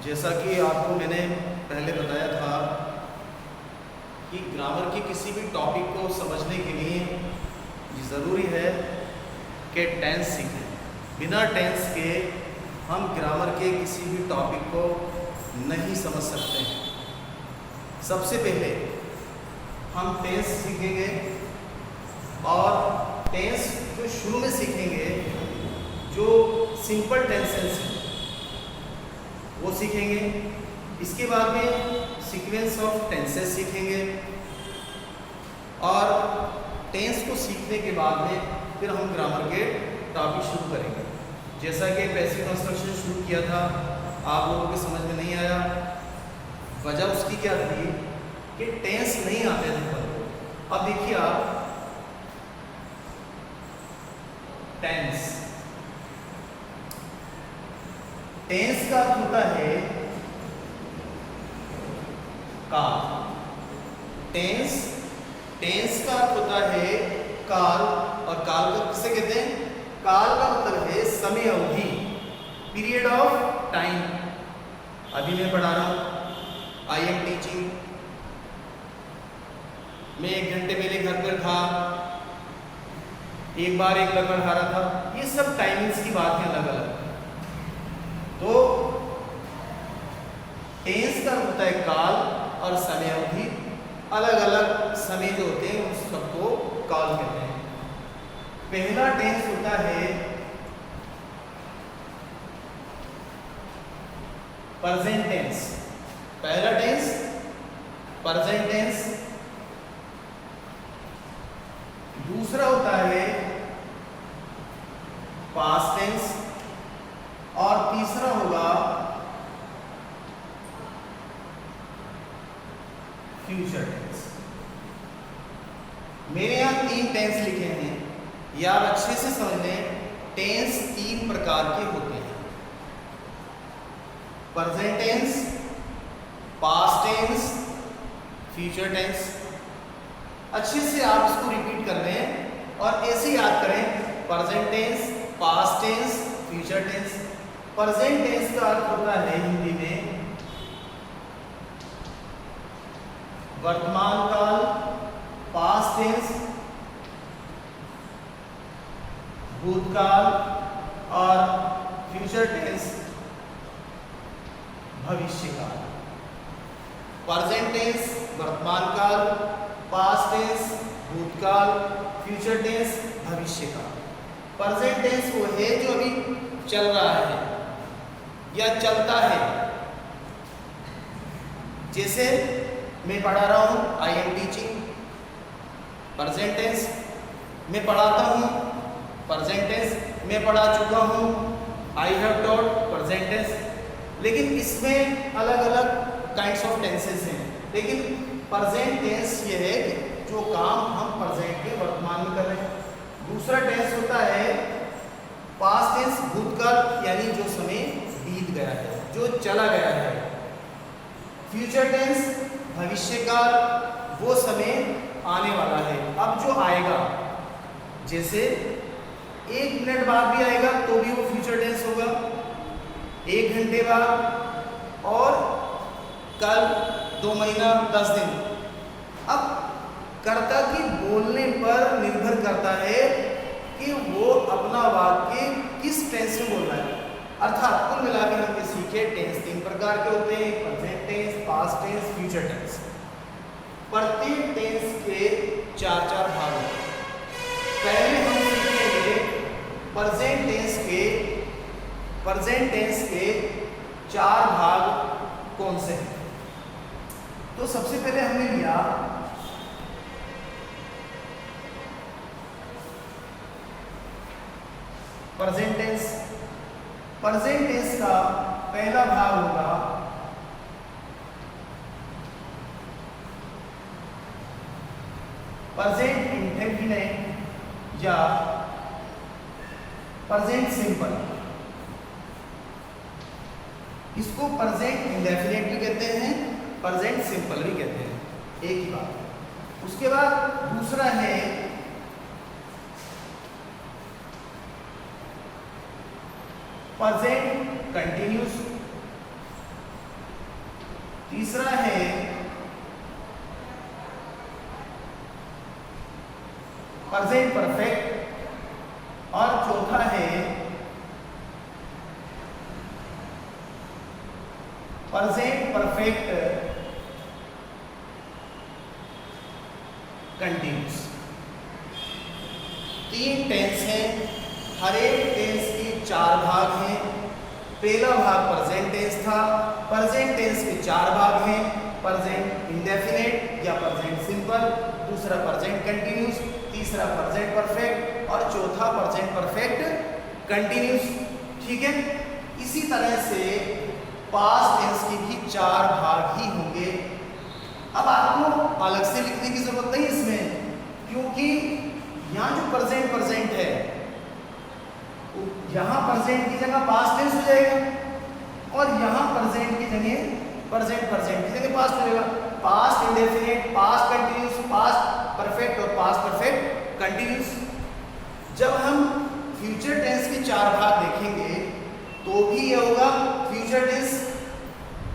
जैसा कि आपको मैंने पहले बताया था कि ग्रामर के किसी भी टॉपिक को समझने के लिए ये ज़रूरी है कि टेंस सीखें। बिना टेंस के हम ग्रामर के किसी भी टॉपिक को नहीं समझ सकते हैं। सबसे पहले हम टेंस सीखेंगे और टेंस जो शुरू में सीखेंगे जो सिंपल टेंसेस हैं वो सीखेंगे। इसके बाद में सीक्वेंस ऑफ टेंसेस सीखेंगे और टेंस को सीखने के बाद में फिर हम ग्रामर के टॉपिक शुरू करेंगे। जैसा कि पैसिव कंस्ट्रक्शन शुरू किया था, आप लोगों के समझ में नहीं आया। वजह उसकी क्या थी कि टेंस नहीं आते थे पर। अब देखिए आप, टेंस का अर्थ होता है काल। टेंस का अर्थ होता है काल, और काल को किसे कहते हैं? काल का मतलब है समय अवधि, पीरियड ऑफ टाइम। अभी मैं पढ़ा रहा हूं, आई एम टीचिंग, मैं 1 घंटे पहले घर पर था, एक बार एक लड़का खा रहा था। ये सब टाइमिंग्स की बात है अलग अलग। तो टेंस का होता है काल और समय अवधि, अलग अलग समय जो होते हैं उन सबको काल कहते हैं। पहला टेंस होता है प्रेजेंट टेंस। पहला टेंस प्रेजेंट टेंस। दूसरा होता है पास्ट टेंस और तीसरा होगा फ्यूचर टेंस। मेरे यहां 3 टेंस लिखे हैं, या आप अच्छे से समझ लें। टेंस 3 प्रकार के होते हैं, present tense, past tense, future tense. अच्छे से आप इसको रिपीट कर लें और ऐसे याद करें, present tense, past tense, future tense. Present tense का अर्थ होता है हिंदी में वर्तमान काल, पास्ट टेंस भूतकाल, और फ्यूचर टेंस भविष्य काल। प्रेजेंट टेंस वर्तमान काल, पास्ट टेंस भूतकाल, फ्यूचर टेंस भविष्य काल। प्रेजेंट टेंस वो है जो अभी चल रहा है या चलता है। जैसे मैं पढ़ा रहा हूं, I am teaching, present tense. मैं पढ़ाता हूं, प्रेजेंट टेंस। मैं पढ़ा चुका हूं, I have taught, present tense. लेकिन इसमें अलग अलग काइंड्स ऑफ टेंसेस हैं, लेकिन प्रेजेंट टेंस ये है कि जो काम हम प्रेजेंट के वर्तमान में कर रहे हैं। दूसरा टेंस होता है पास्ट टेंस, भूतकाल, यानी जो समय बीत गया है, जो चला गया है। फ्यूचर टेंस भविष्य काल, वो समय आने वाला है, अब जो आएगा। जैसे 1 मिनट बाद भी आएगा तो भी वो फ्यूचर टेंस होगा, 1 घंटे बाद, और कल, 2 महीना, 10 दिन। अब कर्ता की बोलने पर निर्भर करता है कि वो अपना वाक्य किस टेंस में बोल रहा है। अर्थात कुल मिलाकर हम ये सीखे, टेंस 3 प्रकार के होते हैं, present tense, past tense, future tense. प्रत्येक टेंस के 4-4 भाग होते हैं। पहले हम सीखेंगे प्रेजेंट टेंस के 4 भाग कौन से हैं। तो सबसे पहले हमने लिया प्रेजेंट टेंस। प्रेजेंट टेंस का पहला भाग होगा प्रेजेंट इंडेफिनिट या प्रेजेंट सिंपल। इसको प्रेजेंट इंडेफिनिट भी कहते हैं, प्रेजेंट सिंपल भी कहते हैं, एक ही बात। उसके बाद दूसरा है प्रेजेंट कंटिन्यूस तीसरा है प्रेजेंट परफेक्ट और चौथा है प्रेजेंट परफेक्ट कंटिन्यूस। 3 टेंस हैं, हर एक टेंस के 4 भाग हैं। पहला भाग प्रेजेंट टेंस था। प्रेजेंट टेंस के 4 भाग हैं, प्रेजेंट इंडेफिनिट या प्रेजेंट सिंपल, दूसरा प्रेजेंट कंटिन्यूस, तीसरा प्रेजेंट परफेक्ट और चौथा प्रेजेंट परफेक्ट कंटिन्यूस। ठीक है, इसी तरह से पास्ट टेंस के भी 4 भाग ही होंगे। अब आपको अलग से लिखने की जरूरत नहीं इसमें, क्योंकि यहाँ जो प्रेजेंट है, यहाँ प्रेजेंट की जगह पास्ट टेंस हो जाएगा और यहाँ प्रेजेंट की जगह प्रेजेंट की जगह पास्ट हो जाएगा। Past indefinite, past continuous, past perfect और पास्ट परफेक्ट कंटिन्यूस। जब हम फ्यूचर टेंस के 4 भाग देखेंगे तो भी ये होगा फ्यूचर टेंस,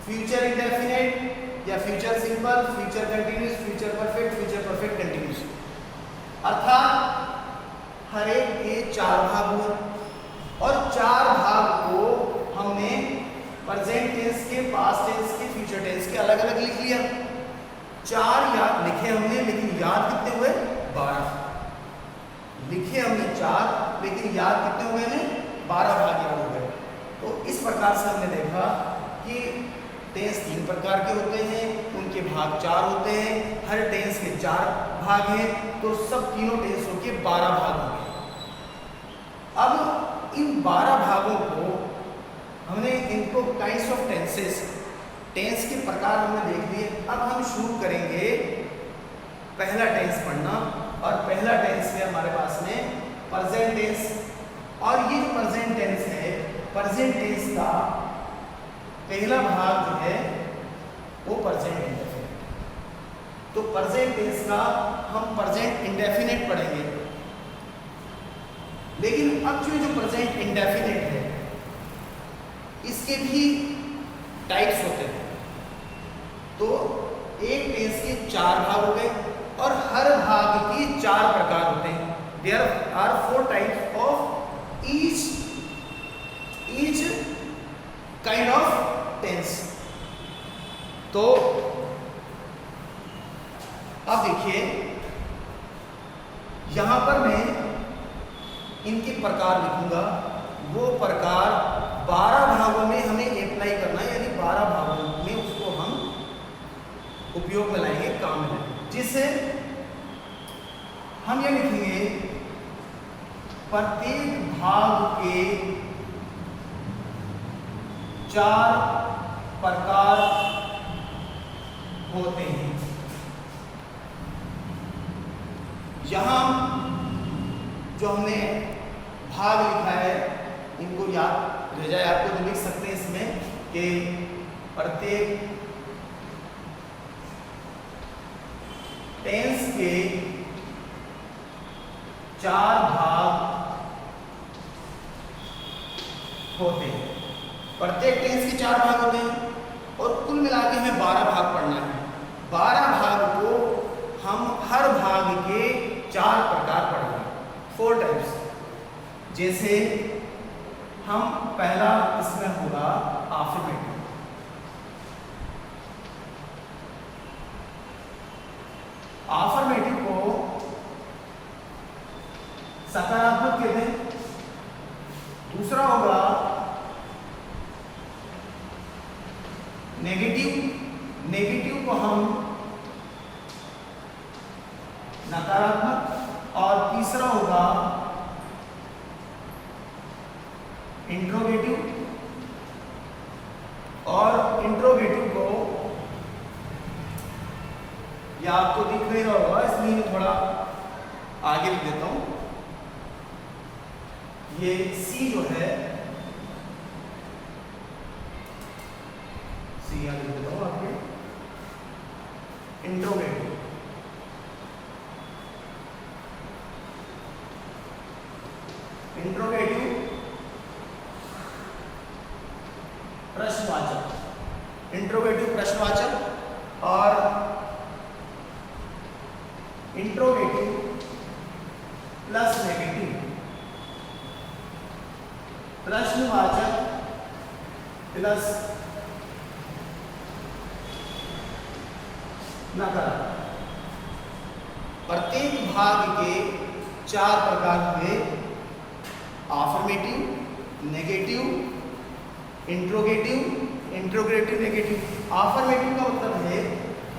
फ्यूचर इंडेफिनिट या future simple, future continuous, future perfect continuous. अर्थात हर एक के 4 भाग हुए और 4 भाग को हमने प्रेजेंट टेंस के, पास्ट टेंस के, फ्यूचर टेंस के अलग अलग लिख लिया। 4 याद लिखे हमने, लेकिन याद कितने हुए? 12 लिखे हमने 4, लेकिन याद कितने हुए हैं? 12 भाग याद हो गए। तो इस प्रकार से हमने देखा कि टेंस 3 प्रकार के होते हैं, उनके भाग 4 होते हैं, हर टेंस के 4 भाग हैं, तो सब तीनों टेंसों के 12 भाग होंगे। अब इन 12 भागों को हमने इनको काइंड्स ऑफ टेंसेस, टेंस के प्रकार हमने देख लिए। अब हम शुरू करेंगे पहला टेंस पढ़ना, और पहला टेंस है हमारे पास में प्रेजेंट टेंस। और ये जो प्रेजेंट टेंस है, प्रेजेंट टेंस का पहला भाग जो है वो प्रेजेंट इंडेफिनिट। तो प्रेजेंट टेंस का हम प्रेजेंट इंडेफिनिट पढ़ेंगे, लेकिन अब जो प्रेजेंट इंडेफिनिट है इसके भी टाइप्स होते हैं। तो एक टेंस के 4 भाग हो गए और हर भाग के 4 प्रकार होते हैं। There are 4 types of each kind of tense. तो अब देखिए, यहां पर मैं इनके प्रकार लिखूंगा। वो प्रकार 12 भागों में हमें अप्लाई करना है, यानी 12 भागों में उसको हम उपयोग में लाएंगे, काम में लाएंगे। जिससे हम ये लिखेंगे प्रत्येक भाग के 4 प्रकार होते हैं। यहां जो हमने भाग लिखा है इनको याद रह जाए आपको, तो लिख सकते हैं इसमें कि प्रत्येक टेंस के 4 भाग होते हैं। प्रत्येक टेंस के 4 भाग होते हैं और कुल मिला के हमें 12 भाग पढ़ना है। 12 भाग को हम हर भाग के 4 प्रकार पढ़ेंगे, 4 टाइप्स। जैसे हम पहला इसमें होगा अफर्मेटिव। अफर्मेटिव को सकारात्मक कहते हैं। दूसरा होगा नेगेटिव। नेगेटिव को हम नकारात्मक। और तीसरा होगा इंट्रोगेटिव। और इंट्रोगेटिव को, या आपको दिख नहीं रहा होगा इसलिए मैं थोड़ा आगे लिख देता हूं। ये सी जो है, सी आगे लिख देता हूं आपके, इंट्रोगेटिव। इंट्रोगेटिव प्रश्नवाचक। इंट्रोगेटिव प्रश्नवाचक और इंट्रोगेटिव प्लस नेगेटिव प्रश्नवाचक प्लस नकारात्मक। प्रत्येक भाग के 4 प्रकार हुए, affirmative, negative, interrogative, interrogative negative. Affirmative का मतलब है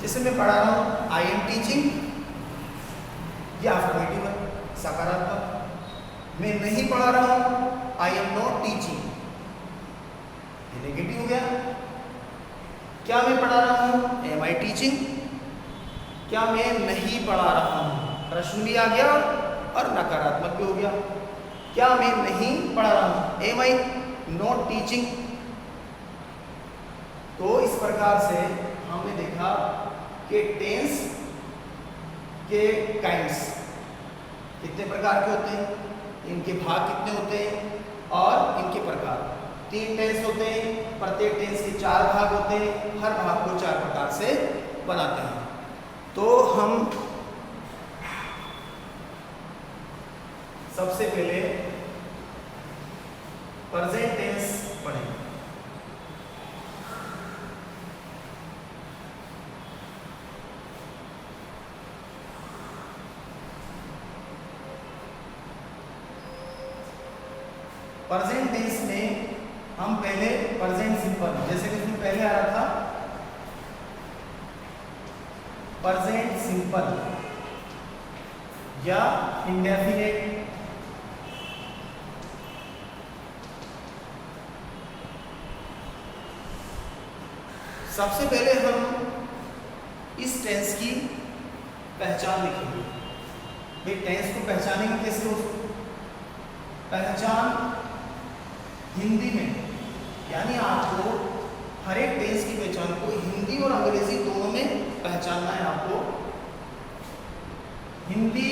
जैसे मैं पढ़ा रहा हूँ आई एम टीचिंग, ये अफर्मेटिव है, सकारात्मक। मैं नहीं पढ़ा रहा हूँ आई एम नॉट टीचिंग, ये नेगेटिव हो गया। क्या मैं पढ़ा रहा हूँ एम आई टीचिंग, क्या मैं नहीं पढ़ा रहा हूँ, प्रश्न भी आ गया और नकारात्मक भी हो गया। क्या मैं नहीं पढ़ा रहा हूँ एम आई नॉट टीचिंग। तो इस प्रकार से हमने देखा कि टेंस के काइंड्स कितने प्रकार के होते हैं, इनके भाग कितने होते हैं और इनके प्रकार। 3 टेंस होते हैं, प्रत्येक टेंस के 4 भाग होते हैं, हर भाग को 4 प्रकार से बनाते हैं। तो हम सबसे पहले प्रेजेंट टेंस पढ़ेंगे। प्रेजेंट टेंस में हम पहले प्रेजेंट सिंपल, जैसे कि इसमें पहले आ रहा था प्रेजेंट सिंपल या इंडेफिनिट, सबसे पहले हम इस टेंस की पहचान लिखेंगे। भाई टेंस को पहचानेंगे कैसे? हो पहचान हिंदी में, यानी आपको हर एक टेंस की पहचान को हिंदी और अंग्रेजी दोनों में पहचानना है। आपको हिंदी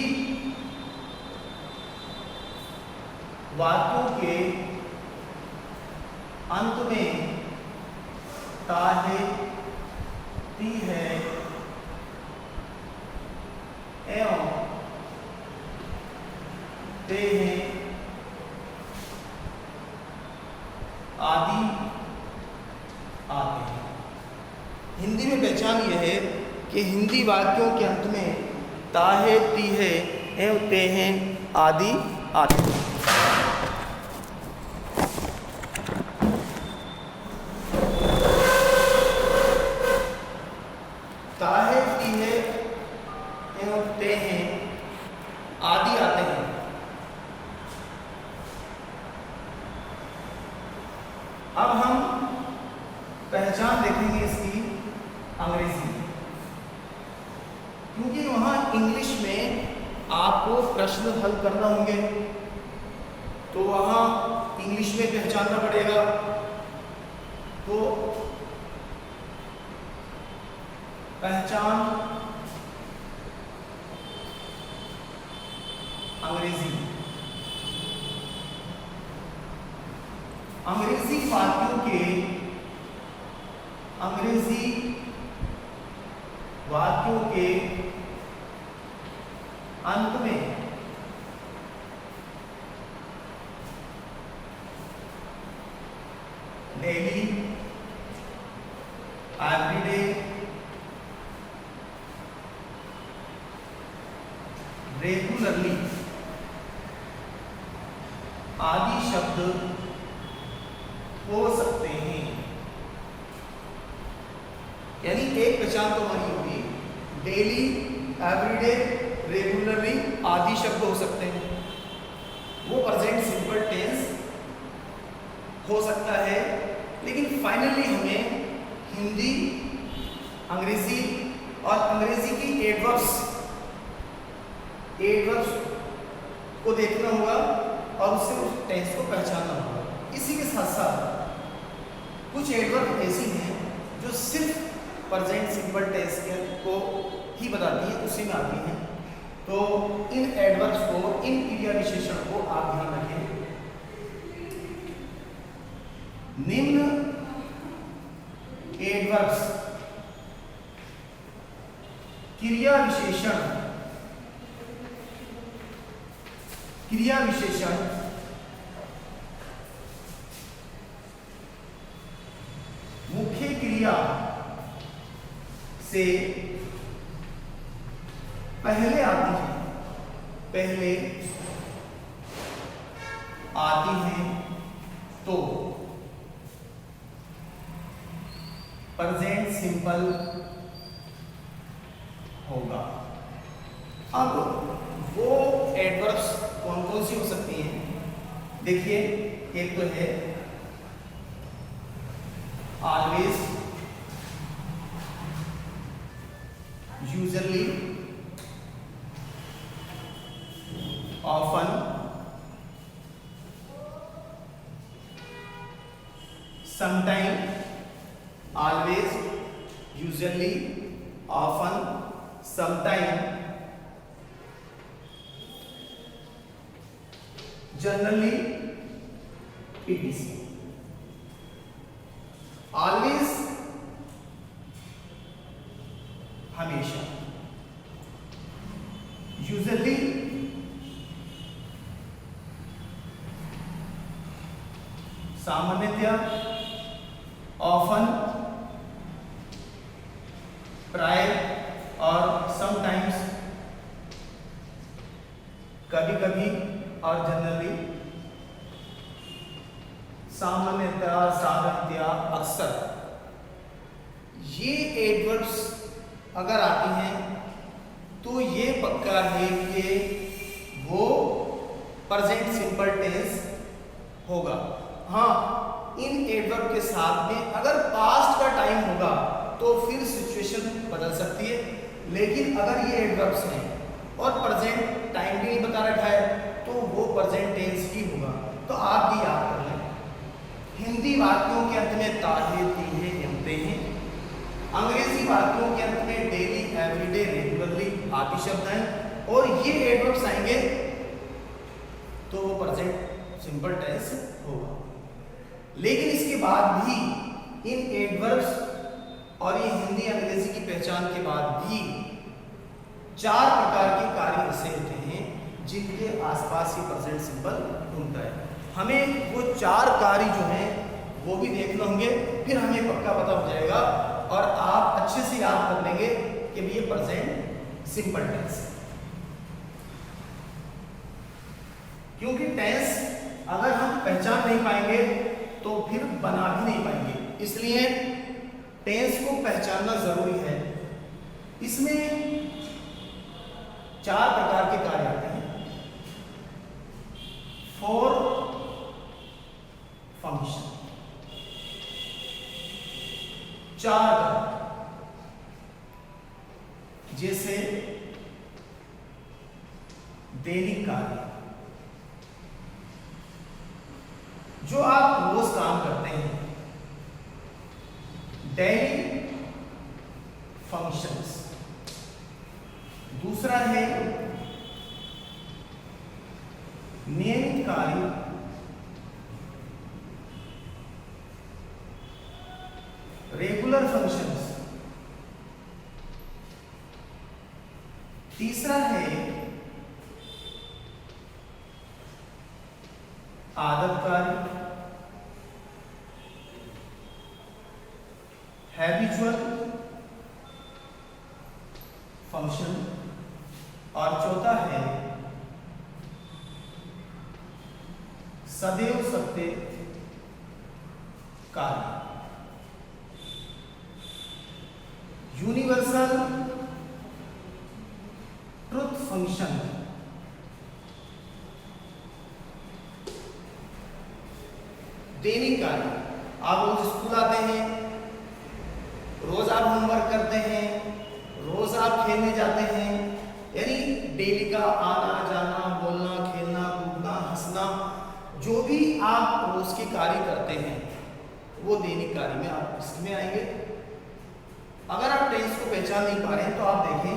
वाक्यों के अंत में ता है, ती है एवं ते हैं आदि आते हैं। हिंदी में पहचान यह है कि हिंदी वाक्यों के अंत में ता है, ती है एवं ते हैं आदि आते हैं। ता है, ती है एवं ते हैं आदि आते हैं। अब हम पहचान देखेंगे इसकी अंग्रेजी, क्योंकि वहाँ इंग्लिश में आपको प्रश्न हल करना होंगे, तो वहाँ इंग्लिश में पहचानना पड़ेगा। तो पहचान अंग्रेजी, अंग्रेजी वाक्यों के अंत में डेली, एवरीडे, रेगुलरली आदि शब्द हो सकते हैं। यानी एक पहचान तो हमारी होगी, डेली, एवरीडे, रेगुलरली आदि शब्द हो सकते हैं। वो प्रेजेंट सिंपल टेंस हो सकता है, लेकिन फाइनली हमें हिंदी, अंग्रेजी और अंग्रेजी की एडवर्ब्स को देखना होगा और उससे उस टेंस को पहचानना होगा। इसी के साथ साथ कुछ एडवर्ब ऐसी हैं जो सिर्फ प्रेजेंट सिंपल टेंस को ही बताती है, उसी में आती हैं। तो इन एडवर्ब्स को, इन क्रिया विशेषण को आप ध्यान रखें। निम्न एडवर्ब एडवर्ब्स क्रिया विशेषण मुख्य क्रिया से पहले आती हैं तो प्रेजेंट सिंपल होगा। अब वो एडवर्ब्स कौन कौन सी हो सकती हैं? देखिए, एक तो है always, usually, often, sometime, always, usually, often, sometime, generally, etc. Always हमेशा, यूजुअली सामान्यतया, ऑफन प्राय और समटाइम्स कभी कभी, और जनरली सामान्यतया, साधारणतया, अक्सर। ये एडवर्ब्स अगर आती हैं तो ये पक्का है कि वो प्रेजेंट सिंपल टेंस होगा। हाँ, इन एडवर्ब के साथ में अगर पास्ट का टाइम होगा तो फिर सिचुएशन बदल सकती है, लेकिन अगर ये एडवर्ब्स हैं और प्रेजेंट टाइम भी नहीं बता रखा है तो वो प्रेजेंट टेंस ही होगा। तो आप भी याद कर लें, हिंदी वाक्यों के अंत में ताहे, तीहे, हिमते हैं। अंग्रेजी वाक्यों के अंत में डेली, एवरीडे, रेगुलरली आदि शब्द हैं, और ये एडवर्ब्स आएंगे तो वो प्रेजेंट सिंपल टेंस होगा। लेकिन इसके बाद भी इन एडवर्ब्स और ये हिंदी अंग्रेजी की पहचान के बाद भी 4 प्रकार के कार्य ऐसे होते हैं जिनके आसपास ही प्रेजेंट सिंपल घूमता है। हमें वो 4 कार्य जो हैं वो भी देखने होंगे, फिर हमें पक्का पता हो जाएगा और आप अच्छे से याद कर लेंगे कि ये प्रेजेंट सिंपल टेंस है। क्योंकि टेंस अगर हम पहचान नहीं पाएंगे तो फिर बना भी नहीं पाएंगे, इसलिए टेंस को पहचानना जरूरी है। इसमें 4 प्रकार के कार्य आते हैं। फॉर फंक्शन, 4 कार्य, जैसे दैनिक कार्य, जो आप रोज काम करते हैं, डेली फंक्शंस। दूसरा है नियमित कार्य, रेगुलर फंक्शंस। तीसरा है आदत कार्य, हैबिचुअल फंक्शन। और चौथा है सदैव सत्य कार्य, यूनिवर्सल ट्रुथ फंक्शन। दैनिक कार्य, आप रोज स्कूल आते हैं, रोज आप होमवर्क करते हैं, रोज आप खेलने जाते हैं, यानी डेली का आना जाना, बोलना, खेलना, कूदना, हंसना, जो भी आप रोज के कार्य करते हैं वो दैनिक कार्य में आप इसमें आएंगे। अगर आप टेंस को पहचान नहीं पा रहे हैं तो आप देखें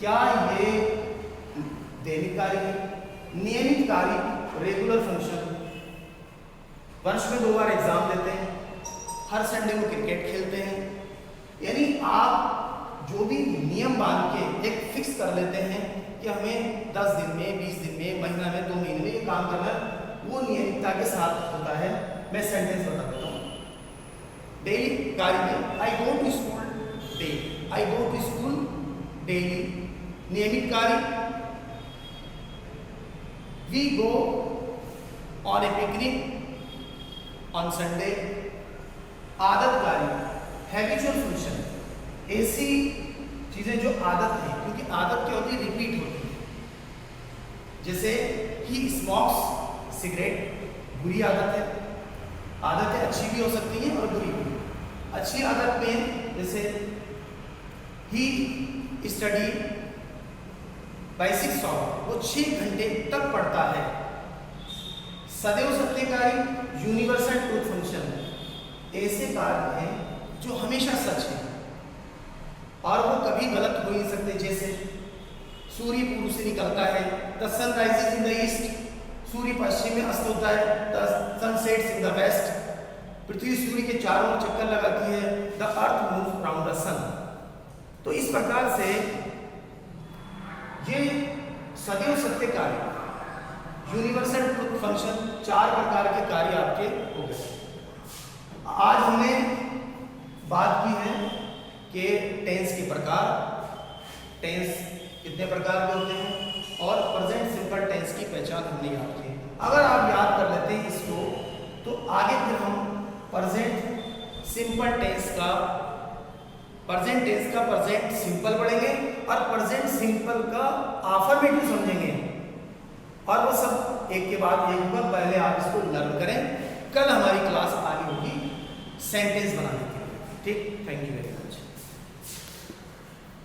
क्या ये दैनिक कार्य है, नियमित कार्य, रेगुलर फंक्शन। वर्ष में 2 बार एग्जाम देते हैं, हर संडे को क्रिकेट खेलते हैं, यानी आप जो भी नियम बांध के एक फिक्स कर लेते हैं कि हमें 10 दिन में, 20 दिन में, महीना में, 2 महीने में ये काम करना है, वो नियमितता के साथ होता है। मैं सेंटेंस बता देता हूँ। डेली कार्य में I go to school daily, I go to school daily, नियमित कार्य। We go on a picnic on Sunday, आदत कार्य, हैबिचुअल फंक्शन, ऐसी चीजें जो आदत है, क्योंकि आदत क्या होती है, रिपीट होती है। जैसे ही स्मोक्स सिगरेट, बुरी आदत है। आदतें अच्छी भी हो सकती हैं और बुरी भी। अच्छी आदत में जैसे ही स्टडी बाय 6 आवर, वो 6 घंटे तक पढ़ता है। सदैव सत्य कार्य, यूनिवर्सल ट्रूथ फंक्शन, ऐसे कार्य हैं जो हमेशा सच है और वो कभी गलत हो नहीं सकते। जैसे सूर्य पूर्व से निकलता है, the sun rises in the east, सूर्य पश्चिम में अस्त होता है, the sun sets in the west, पृथ्वी सूर्य के चारों ओर चक्कर लगाती है, the earth moves around the sun. तो इस प्रकार से ये सदैव सत्य कार्य, यूनिवर्सल ट्रूथ फंक्शन, 4 प्रकार के कार्य आपके हो गए। आज हमने बात की है कि टेंस के प्रकार, टेंस कितने प्रकार के होते हैं और प्रेजेंट सिंपल टेंस की पहचान हमने याद की। अगर आप याद कर लेते हैं इसको तो आगे फिर हम प्रेजेंट सिंपल टेंस का, प्रेजेंट टेंस का प्रेजेंट सिंपल पढ़ेंगे और प्रेजेंट सिंपल का अफर्मेटिव समझेंगे और वो सब एक के बाद एक होगा। पहले आप इसको लर्न करें। कल हमारी क्लास आगे होगी सेंटेंस बनाने के लिए। ठीक, थैंक यू वेरी मच।